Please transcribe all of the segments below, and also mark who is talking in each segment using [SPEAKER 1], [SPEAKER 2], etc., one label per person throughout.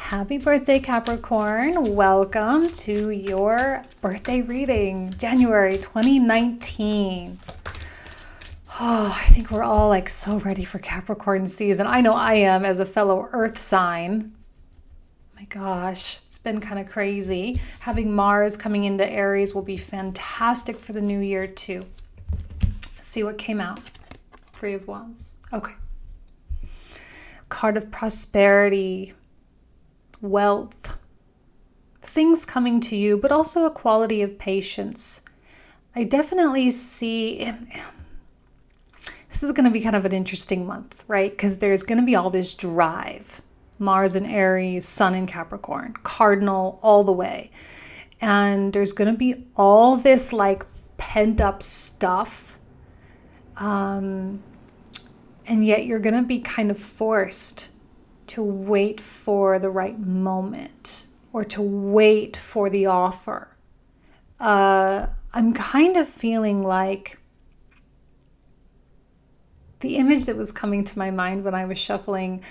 [SPEAKER 1] Happy birthday, Capricorn. Welcome to your birthday reading, January 2019. Oh, I think we're all like so ready for Capricorn season. I know I am as a fellow earth sign. My gosh, it's been kind of crazy. Having Mars coming into Aries will be fantastic for the new year too. Let's see what came out. Three of Wands. Okay. Card of prosperity, wealth, things coming to you, but also a quality of patience. I definitely see this is going to be kind of an interesting month, right? Because there's going to be all this drive. Mars in Aries, Sun in Capricorn, Cardinal all the way. And there's going to be all this like pent up stuff. And yet you're going to be kind of forced to wait for the right moment or to wait for the offer. I'm kind of feeling like the image that was coming to my mind when I was shuffling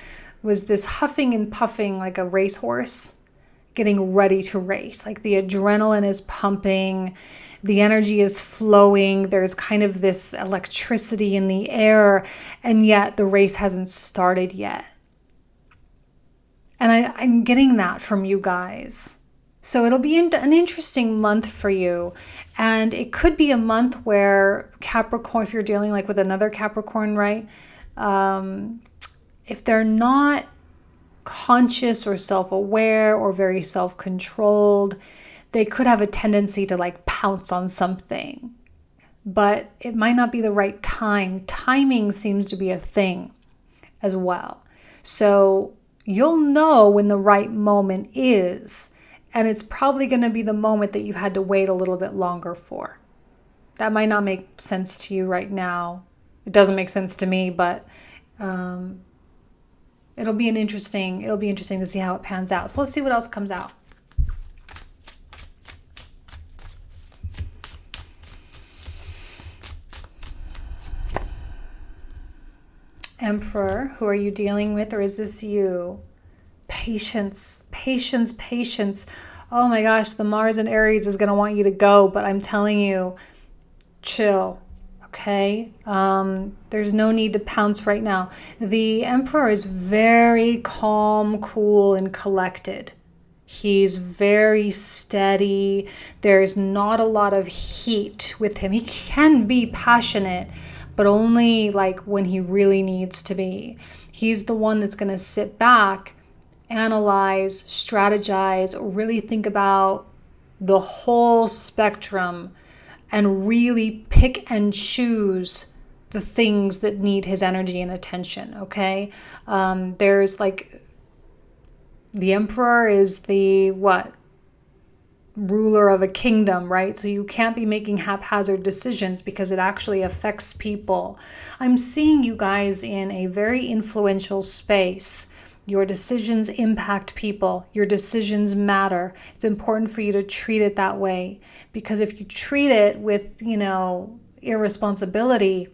[SPEAKER 1] was this huffing and puffing like a racehorse getting ready to race. Like the adrenaline is pumping, the energy is flowing, there's kind of this electricity in the air, and yet the race hasn't started yet. And I'm getting that from you guys. So it'll be an interesting month for you. And it could be a month where Capricorn, if you're dealing like with another Capricorn, right? If they're not conscious or self-aware or very self-controlled, they could have a tendency to like pounce on something. But it might not be the right time. Timing seems to be a thing as well. So you'll know when the right moment is. And it's probably going to be the moment that you had to wait a little bit longer for. That might not make sense to you right now. It doesn't make sense to me, but it'll be interesting to see how it pans out. So let's see what else comes out. Emperor, who are you dealing with, or is this you? Patience, patience, patience. Oh my gosh, the Mars in Aries is going to want you to go, but I'm telling you, chill, okay? There's no need to pounce right now. The Emperor is very calm, cool, and collected. He's very steady. There's not a lot of heat with him. He can be passionate, but only like when he really needs to be. He's the one that's going to sit back, analyze, strategize, really think about the whole spectrum and really pick and choose the things that need his energy and attention, okay? There's like, the Emperor is the ruler of a kingdom, right? So you can't be making haphazard decisions because it actually affects people. I'm seeing you guys in a very influential space. Your decisions impact people. Your decisions matter. It's important for you to treat it that way, because if you treat it with, irresponsibility,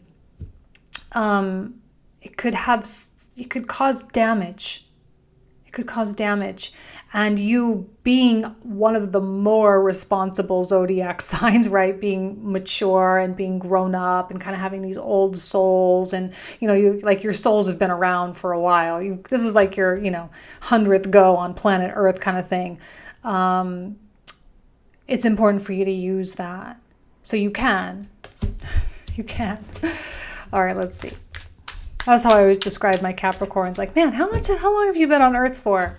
[SPEAKER 1] it could cause damage. It could cause damage. And you being one of the more responsible zodiac signs, right? Being mature and being grown up and kind of having these old souls, and you like your souls have been around for a while. This is like your 100th go on planet Earth kind of thing. It's important for you to use that. So you can. All right, let's see. That's how I always describe my Capricorns. Like, man, how long have you been on Earth for?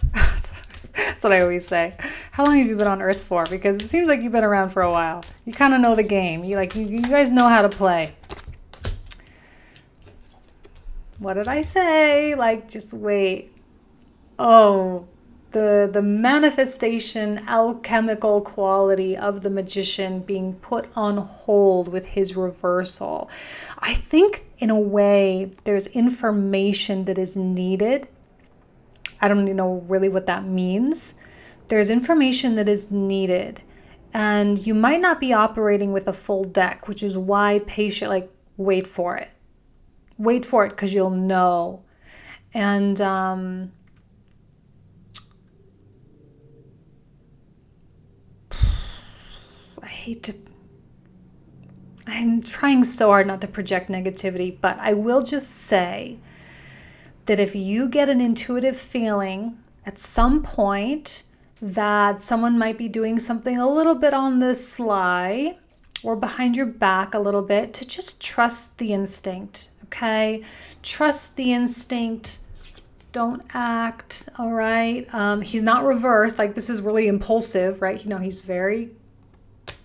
[SPEAKER 1] That's what I always say. How long have you been on Earth for? Because it seems like you've been around for a while. You kind of know the game. You guys know how to play. What did I say? Like, just wait. Oh, the manifestation, alchemical quality of the magician being put on hold with his reversal. I think in a way there's information that is needed. I don't even know really what that means. There's information that is needed, and you might not be operating with a full deck, which is why wait for it. Wait for it because you'll know. And I'm trying so hard not to project negativity, but I will just say that if you get an intuitive feeling at some point that someone might be doing something a little bit on the sly or behind your back a little bit, to just trust the instinct, okay? Trust the instinct. Don't act, all right? He's not reversed. Like, this is really impulsive, right? He's very,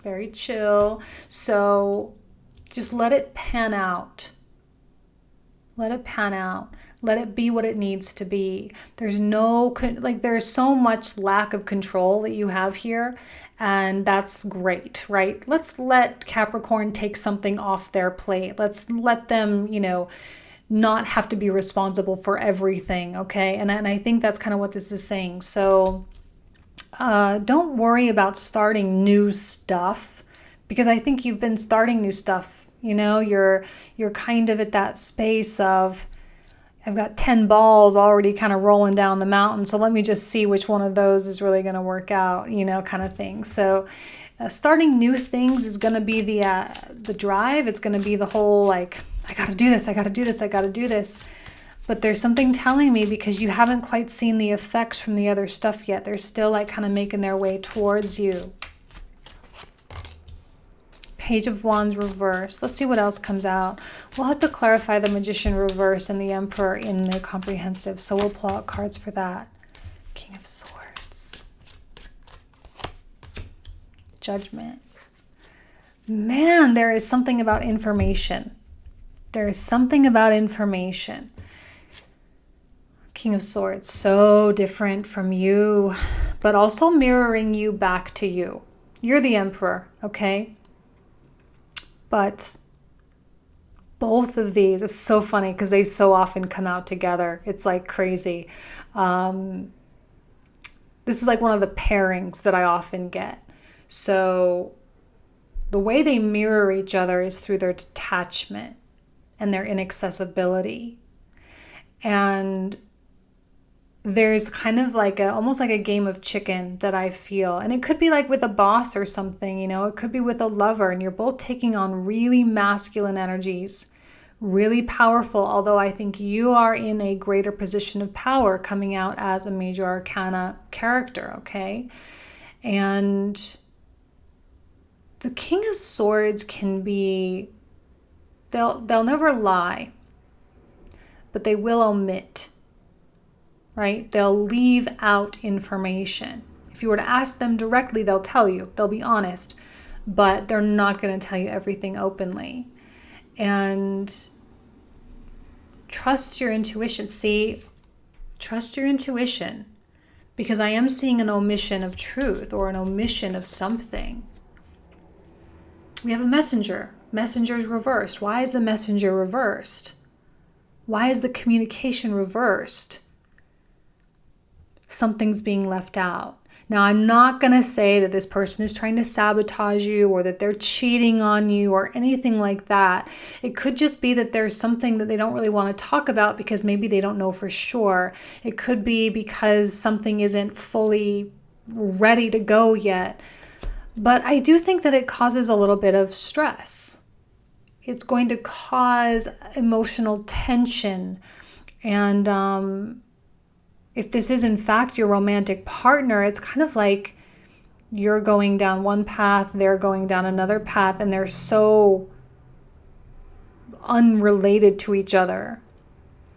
[SPEAKER 1] very chill. So just let it pan out. Let it pan out. Let it be what it needs to be. There's so much lack of control that you have here, and that's great, right? Let's let Capricorn take something off their plate. Let's let them, not have to be responsible for everything, okay? And I think that's kind of what this is saying. So don't worry about starting new stuff, because I think you've been starting new stuff. You're kind of at that space of, I've got 10 balls already kind of rolling down the mountain, so let me just see which one of those is really going to work out, kind of thing. So starting new things is going to be the drive. It's going to be the whole, like, I got to do this, I got to do this, I got to do this. But there's something telling me, because you haven't quite seen the effects from the other stuff yet. They're still like kind of making their way towards you. Page of Wands reverse. Let's see what else comes out. We'll have to clarify the Magician reverse and the Emperor in the comprehensive, so we'll pull out cards for that. King of Swords. Judgment. Man, there is something about information. There is something about information. King of Swords, so different from you, but also mirroring you back to you. You're the Emperor, okay? But both of these, it's so funny because they so often come out together. It's like crazy. This is like one of the pairings that I often get. So the way they mirror each other is through their detachment and their inaccessibility. And there's kind of like almost like a game of chicken that I feel. And it could be like with a boss or something, it could be with a lover, and you're both taking on really masculine energies, really powerful. Although I think you are in a greater position of power coming out as a major arcana character, okay? And the King of Swords can be, they'll never lie, but they will omit. Right? They'll leave out information. If you were to ask them directly, they'll tell you. They'll be honest, but they're not going to tell you everything openly. And trust your intuition. See, trust your intuition, because I am seeing an omission of truth or an omission of something. We have a messenger. Messenger's reversed. Why is the messenger reversed? Why is the communication reversed? Something's being left out. Now, I'm not going to say that this person is trying to sabotage you or that they're cheating on you or anything like that. It could just be that there's something that they don't really want to talk about because maybe they don't know for sure. It could be because something isn't fully ready to go yet. But I do think that it causes a little bit of stress. It's going to cause emotional tension. And if this is in fact your romantic partner, it's kind of like you're going down one path, they're going down another path, and they're so unrelated to each other.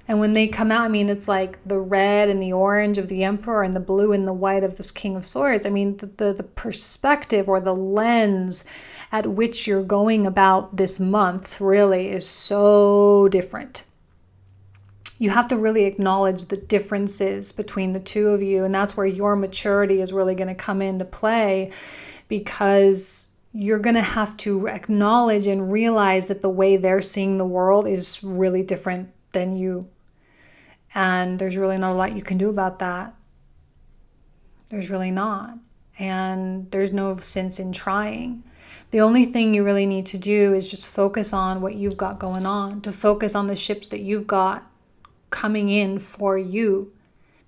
[SPEAKER 1] And when they come out, it's like the red and the orange of the Emperor and the blue and the white of this King of Swords. The perspective or the lens at which you're going about this month really is so different. You have to really acknowledge the differences between the two of you. And that's where your maturity is really going to come into play, because you're going to have to acknowledge and realize that the way they're seeing the world is really different than you. And there's really not a lot you can do about that. There's really not. And there's no sense in trying. The only thing you really need to do is just focus on what you've got going on, to focus on the ships that you've got coming in for you,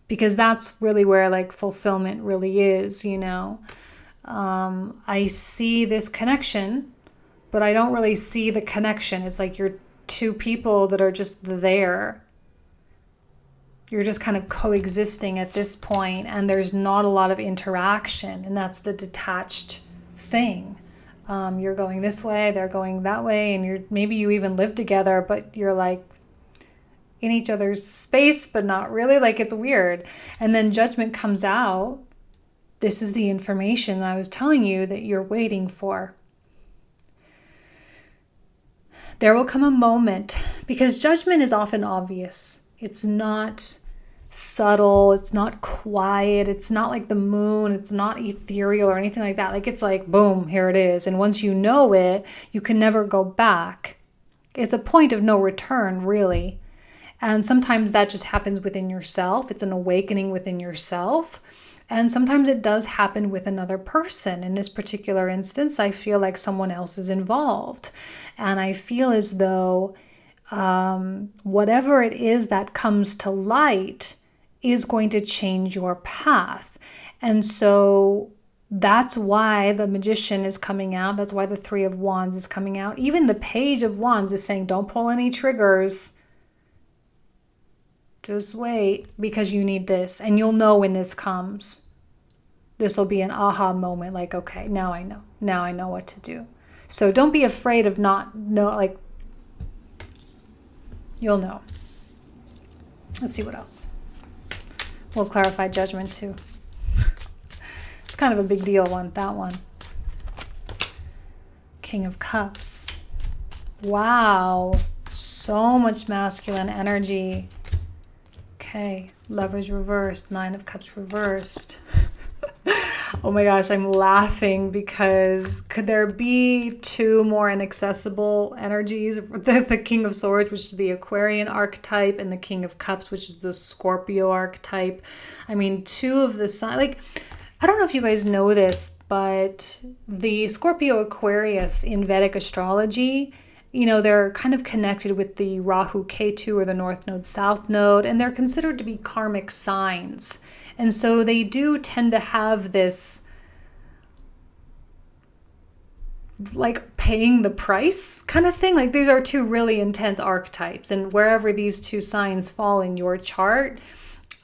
[SPEAKER 1] because that's really where like fulfillment really is, I see this connection, but I don't really see the connection. It's like you're two people that are just there. You're just kind of coexisting at this point, and there's not a lot of interaction, and that's the detached thing. You're going this way, they're going that way, and maybe you even live together, but you're like in each other's space, but not really. Like, it's weird. And then judgment comes out. This is the information I was telling you that you're waiting for. There will come a moment, because judgment is often obvious. It's not subtle. It's not quiet. It's not like the moon. It's not ethereal or anything like that. Like, it's like, boom, here it is. And once you know it, you can never go back. It's a point of no return, really. And sometimes that just happens within yourself. It's an awakening within yourself. And sometimes it does happen with another person. In this particular instance, I feel like someone else is involved. And I feel as though whatever it is that comes to light is going to change your path. And so that's why the Magician is coming out. That's why the Three of Wands is coming out. Even the Page of Wands is saying, don't pull any triggers. Just wait, because you need this. And you'll know when this comes. This will be an aha moment. Like, okay, now I know. Now I know what to do. So don't be afraid of not know. Like, you'll know. Let's see what else. We'll clarify judgment too. It's kind of a big deal, that one. King of Cups. Wow. So much masculine energy. Okay, Lovers reversed, Nine of Cups reversed. Oh my gosh, I'm laughing because could there be two more inaccessible energies? The King of Swords, which is the Aquarian archetype, and the King of Cups, which is the Scorpio archetype. I mean, two of the signs, like, I don't know if you guys know this, but the Scorpio Aquarius in Vedic astrology, you know, they're kind of connected with the Rahu Ketu, or the North Node, South Node, and they're considered to be karmic signs. And so they do tend to have this, like, paying the price kind of thing. Like, these are two really intense archetypes, and wherever these two signs fall in your chart,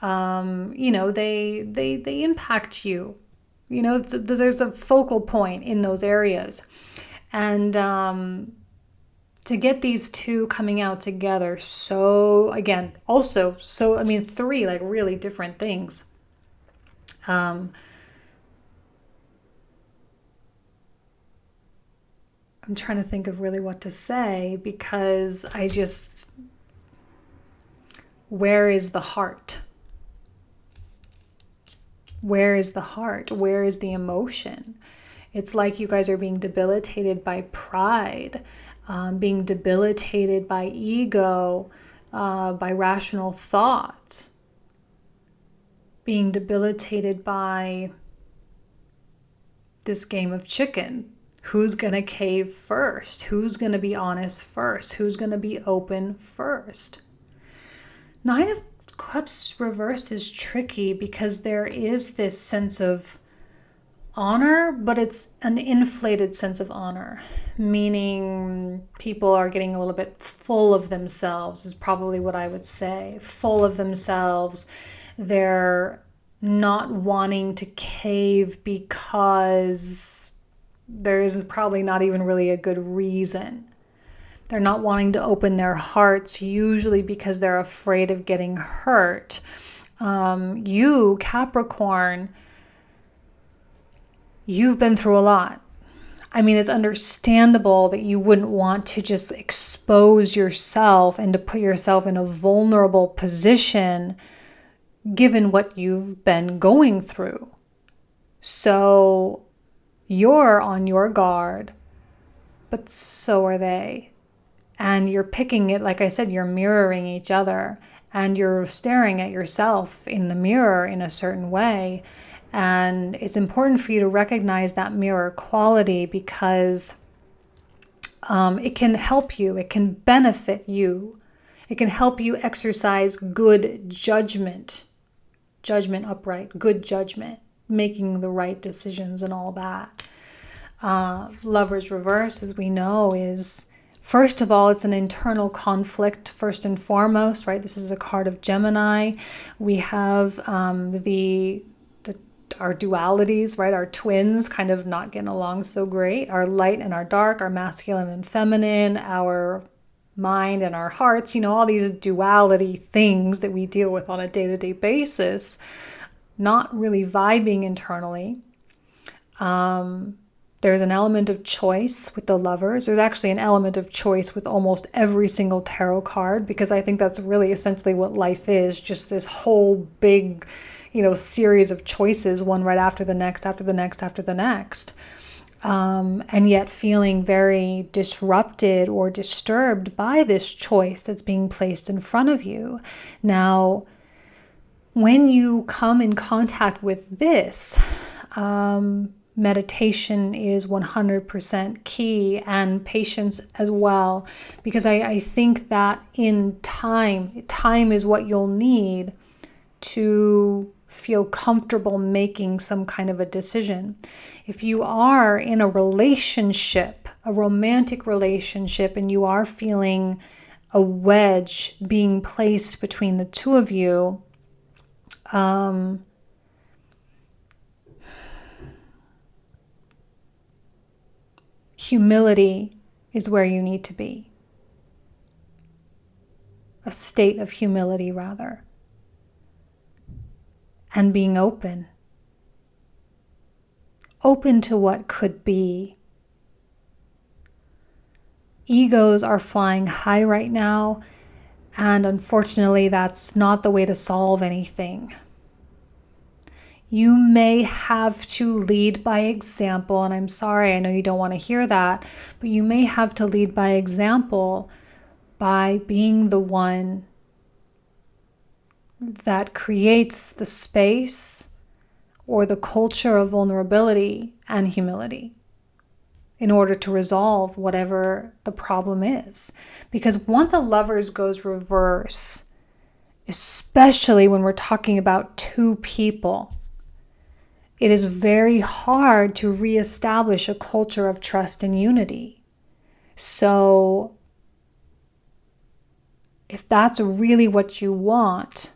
[SPEAKER 1] you know, they impact you. You know, there's a focal point in those areas. And to get these two coming out together, so again, also, so, I mean, three like really different things. I'm trying to think of really what to say, because where is the heart? Where is the heart? Where is the emotion? It's like you guys are being debilitated by pride, being debilitated by ego, by rational thoughts, being debilitated by this game of chicken. Who's going to cave first? Who's going to be honest first? Who's going to be open first? Nine of Cups reversed is tricky because there is this sense of honor, but it's an inflated sense of honor, meaning people are getting a little bit full of themselves is probably what I would say. Full of themselves. They're not wanting to cave because there is probably not even really a good reason. They're not wanting to open their hearts, usually because they're afraid of getting hurt. You, Capricorn, you've been through a lot. I mean, it's understandable that you wouldn't want to just expose yourself and to put yourself in a vulnerable position given what you've been going through. So you're on your guard, but so are they. And you're picking it, like I said, you're mirroring each other, and you're staring at yourself in the mirror in a certain way. And it's important for you to recognize that mirror quality, because it can help you. It can benefit you. It can help you exercise good judgment. Judgment upright, good judgment. making the right decisions and all that. Lover's reverse, as we know, is, first of all, it's an internal conflict first and foremost, right? This is a card of Gemini. We have our dualities, right? Our twins kind of not getting along so great. Our light and our dark, our masculine and feminine, our mind and our hearts, all these duality things that we deal with on a day-to-day basis, not really vibing internally. There's an element of choice with the Lovers. There's actually an element of choice with almost every single tarot card, because I think that's really essentially what life is, just this whole big, series of choices, one right after the next, after the next, after the next. And yet feeling very disrupted or disturbed by this choice that's being placed in front of you. Now, when you come in contact with this, meditation is 100% key, and patience as well, because I think that in time is what you'll need to feel comfortable making some kind of a decision. If you are in a relationship, a romantic relationship, and you are feeling a wedge being placed between the two of you, humility is where you need to be. A state of humility, rather. And being open. Open to what could be. Egos are flying high right now, and unfortunately, that's not the way to solve anything. You may have to lead by example, and I'm sorry, I know you don't want to hear that, but you may have to lead by example by being the one that creates the space or the culture of vulnerability and humility in order to resolve whatever the problem is. Because once a Lovers goes reverse, especially when we're talking about two people, it is very hard to reestablish a culture of trust and unity. So if that's really what you want,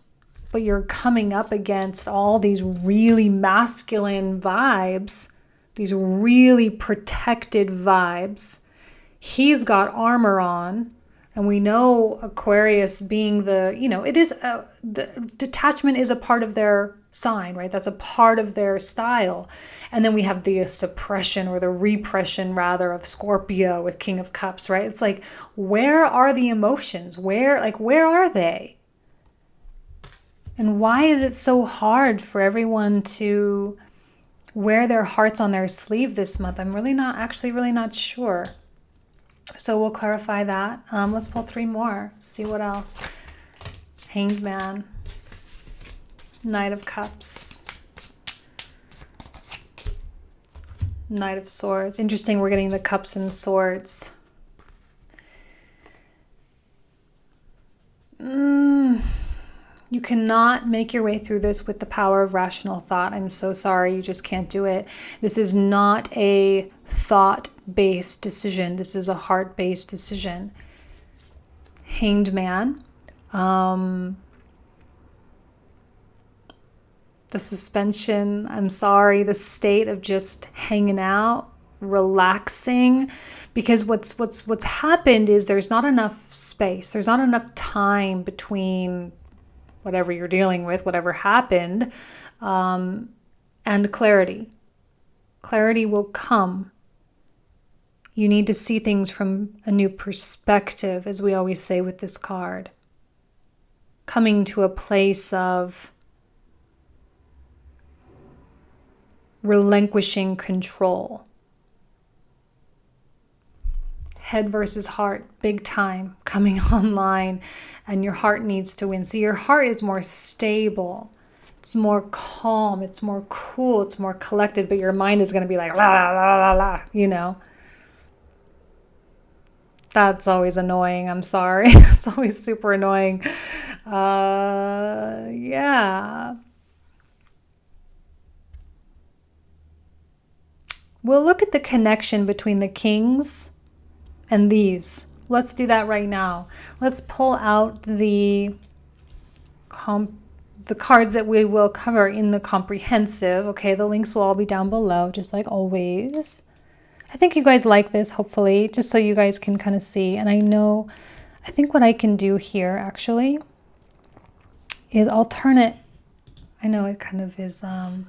[SPEAKER 1] but you're coming up against all these really masculine vibes, these really protected vibes, he's got armor on, and we know Aquarius being the detachment is a part of their sign, right? That's a part of their style. And then we have the suppression or the repression rather of Scorpio with King of Cups, right? It's like, where are the emotions? Where are they? And why is it so hard for everyone to wear their hearts on their sleeve this month? I'm really not sure. So we'll clarify that. Let's pull 3 more. See what else. Hanged Man. Knight of Cups. Knight of Swords. Interesting, we're getting the Cups and Swords. You cannot make your way through this with the power of rational thought. I'm so sorry, you just can't do it. This is not a thought-based decision. This is a heart-based decision. Hanged Man. The suspension, I'm sorry, the state of just hanging out, relaxing, because what's happened is there's not enough space. There's not enough time between whatever you're dealing with, whatever happened, and clarity. Clarity will come. You need to see things from a new perspective, as we always say with this card. Coming to a place of relinquishing control. Head versus heart, big time, coming online, and your heart needs to win. See, your heart is more stable, it's more calm, it's more cool, it's more collected, but your mind is going to be like, la, la, la, la, la, you know. That's always annoying, I'm sorry. It's always super annoying. Yeah. We'll look at the connection between the kings and these. Let's do that right now. Let's pull out the cards that we will cover in the comprehensive. Okay, the links will all be down below, just like always. I think you guys like this, hopefully, just so you guys can kind of see. And I think what I can do here actually is alternate. I know it kind of is, I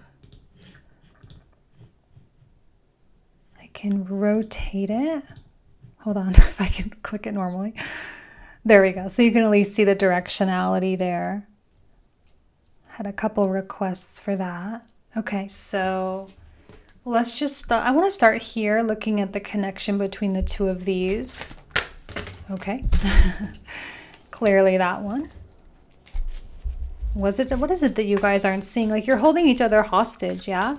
[SPEAKER 1] can rotate it. Hold on, if I can click it normally. There we go. So you can at least see the directionality there. Had a couple requests for that. Okay, so let's just start. I want to start here looking at the connection between the two of these. Okay. Clearly that one. What is it that you guys aren't seeing? Like you're holding each other hostage, yeah?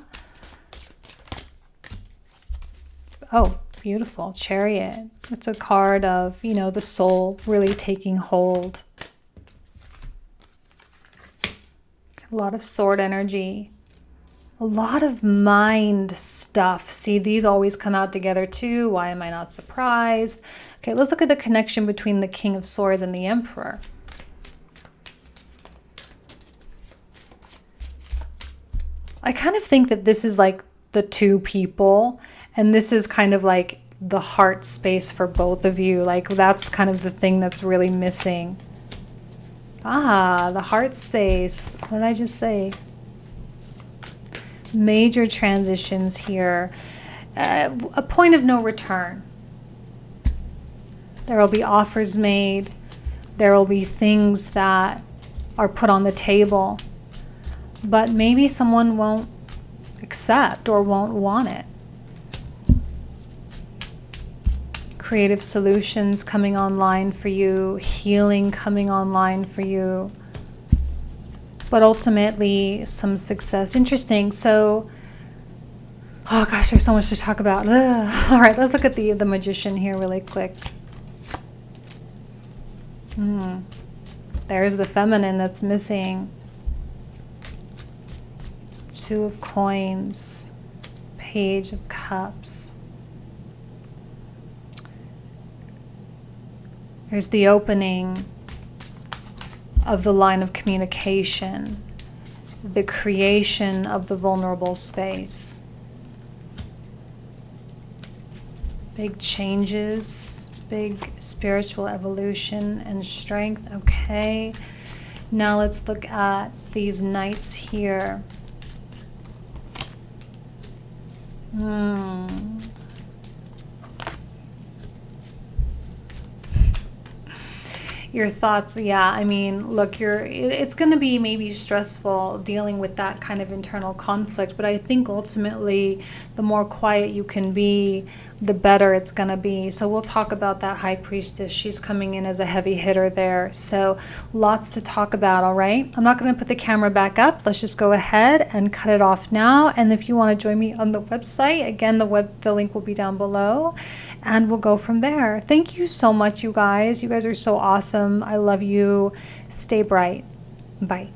[SPEAKER 1] Oh, beautiful. Chariot. It's a card of, you know, the soul really taking hold. A lot of sword energy. A lot of mind stuff. See, these always come out together too. Why am I not surprised? Okay, let's look at the connection between the King of Swords and the Emperor. I kind of think that this is like the two people, and this is kind of like the heart space for both of you. Like that's kind of the thing that's really missing. Ah, the heart space. What did I just say? Major transitions here. A point of no return. There will be offers made. There will be things that are put on the table. But maybe someone won't accept or won't want it. Creative solutions coming online for you, healing coming online for you, but ultimately some success. Interesting. So, oh gosh, there's so much to talk about. Ugh. All right, let's look at the Magician here really quick. There's the feminine that's missing. Two of Coins, Page of Cups. There's the opening of the line of communication, the creation of the vulnerable space. Big changes, big spiritual evolution and strength. Okay, now let's look at these knights here. Your thoughts, yeah, I mean, look, it's going to be maybe stressful dealing with that kind of internal conflict, but I think ultimately the more quiet you can be, the better it's going to be. So we'll talk about that High Priestess. She's coming in as a heavy hitter there. So lots to talk about, all right? I'm not going to put the camera back up. Let's just go ahead and cut it off now. And if you want to join me on the website, again, the link will be down below. And we'll go from there. Thank you so much, you guys. You guys are so awesome. I love you. Stay bright. Bye.